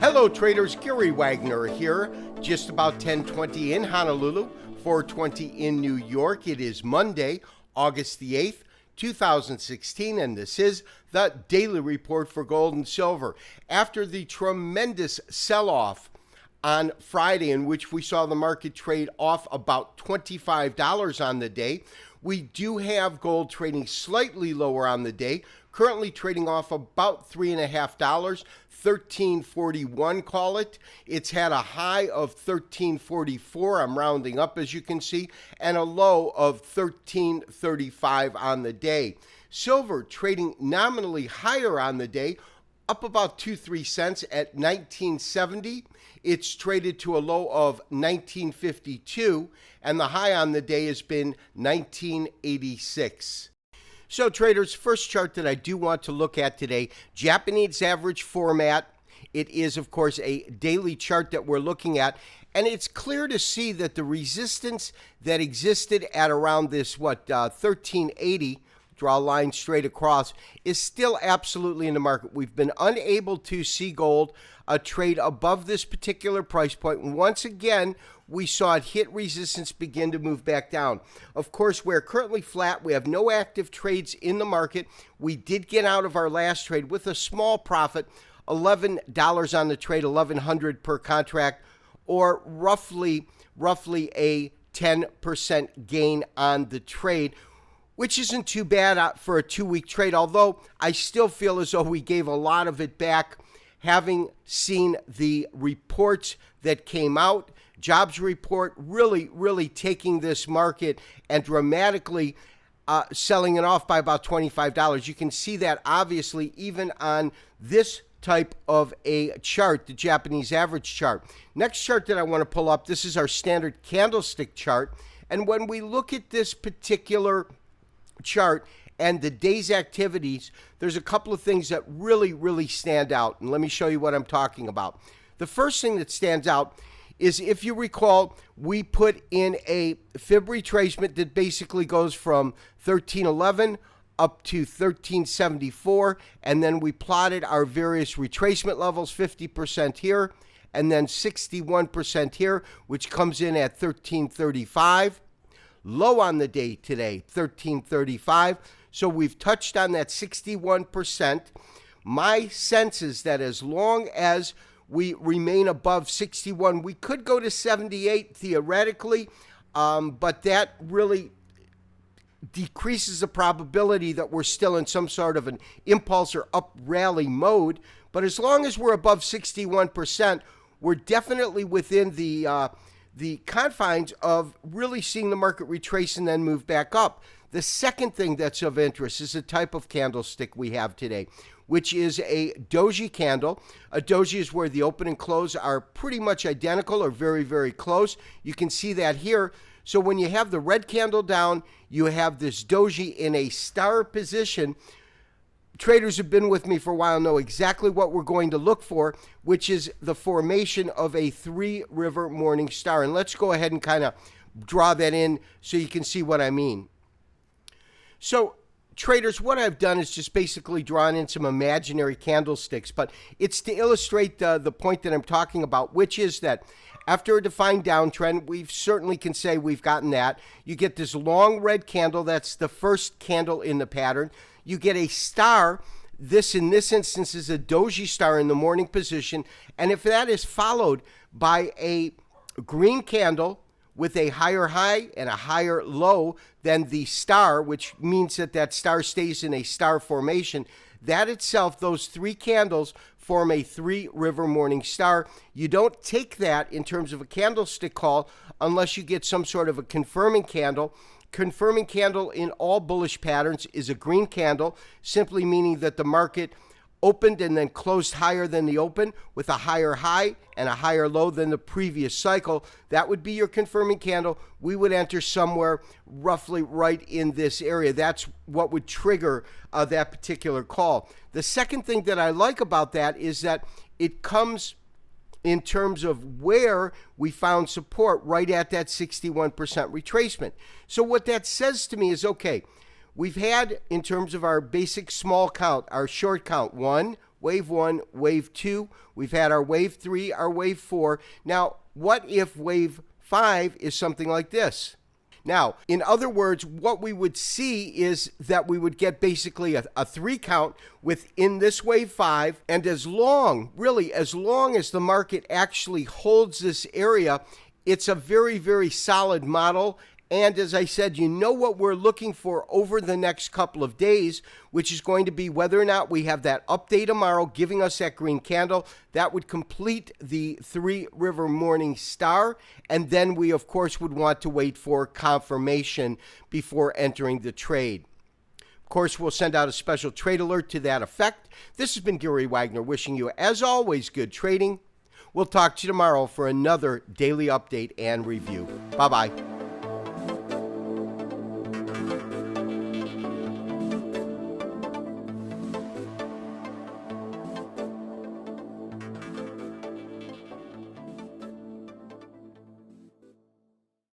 Hello traders, Gary Wagner here, just about 10:20 in Honolulu, 4:20 in New York. It is Monday, August the 8th, 2016, and this is the Daily Report for Gold and Silver. After the tremendous sell-off on Friday, in which we saw the market trade off about $25 on the day, we do have gold trading slightly lower on the day, currently trading off about $3.50, $13.41 call it. It's had a high of $13.44, I'm rounding up as you can see, and a low of $13.35 on the day. Silver trading nominally higher on the day, up about 2-3 cents at $19.70. It's traded to a low of $19.52, and the high on the day has been $19.86. So traders, first chart that I do want to look at today, Japanese average format. It is, of course, a daily chart that we're looking at, and it's clear to see that the resistance that existed at around this, 1380, draw a line straight across, is still absolutely in the market. We've been unable to see gold trade above this particular price point. And once again, we saw it hit resistance, begin to move back down. Of course, we're currently flat. We have no active trades in the market. We did get out of our last trade with a small profit, $11 on the trade, $1,100 per contract, or roughly a 10% gain on the trade, which isn't too bad for a 2-week trade, although I still feel as though we gave a lot of it back, having seen the reports that came out. Jobs report really taking this market and dramatically selling it off by about $25. You can see that obviously even on this type of a chart, the Japanese average chart. Next chart that I want to pull up, this is our standard candlestick chart. And when we look at this particular chart and the day's activities, there's a couple of things that really stand out, and let me show you what I'm talking about. The first thing that stands out is, if you recall, we put in a fib retracement that basically goes from 1311 up to 1374, and then we plotted our various retracement levels, 50% here and then 61% here, which comes in at 1335. Low on the day today, 1335. So we've touched on that 61%. My sense is that as long as we remain above 61, we could go to 78 theoretically, but that really decreases the probability that we're still in some sort of an impulse or up rally mode. But as long as we're above 61%, we're definitely within the confines of really seeing the market retrace and then move back up. The second thing that's of interest is the type of candlestick we have today, which is a doji candle. A doji is where the open and close are pretty much identical or very close. You can see that here. So when you have the red candle down, you have this doji in a star position. Traders who've been with me for a while know exactly what we're going to look for, which is the formation of a three-river morning star. And let's go ahead and kind of draw that in so you can see what I mean. So traders, what I've done is just basically drawn in some imaginary candlesticks, but it's to illustrate the point that I'm talking about, which is that after a defined downtrend, we certainly can say we've gotten that. You get this long red candle. That's the first candle in the pattern. You get a star. This, in this instance, is a doji star in the morning position. And if that is followed by a green candle with a higher high and a higher low than the star, which means that that star stays in a star formation, that itself, those three candles, form a three-river morning star. You don't take that in terms of a candlestick call unless you get some sort of a confirming candle. Confirming candle in all bullish patterns is a green candle, simply meaning that the market opened and then closed higher than the open with a higher high and a higher low than the previous cycle. That would be your confirming candle. We would enter somewhere roughly right in this area. That's what would trigger that particular call. The second thing that I like about that is that it comes in terms of where we found support right at that 61% retracement. So what that says to me is, okay, we've had, in terms of our basic small count, our short count, 1, wave 1, wave 2. We've had our wave 3, our wave 4. Now, what if wave 5 is something like this? Now, in other words, what we would see is that we would get basically a 3 count within this wave 5, and as long as the market actually holds this area, it's a very, very solid model. And as I said, you know what we're looking for over the next couple of days, which is going to be whether or not we have that update tomorrow giving us that green candle. That would complete the Three River Morning Star. And then we, of course, would want to wait for confirmation before entering the trade. Of course, we'll send out a special trade alert to that effect. This has been Gary Wagner wishing you, as always, good trading. We'll talk to you tomorrow for another daily update and review. Bye-bye.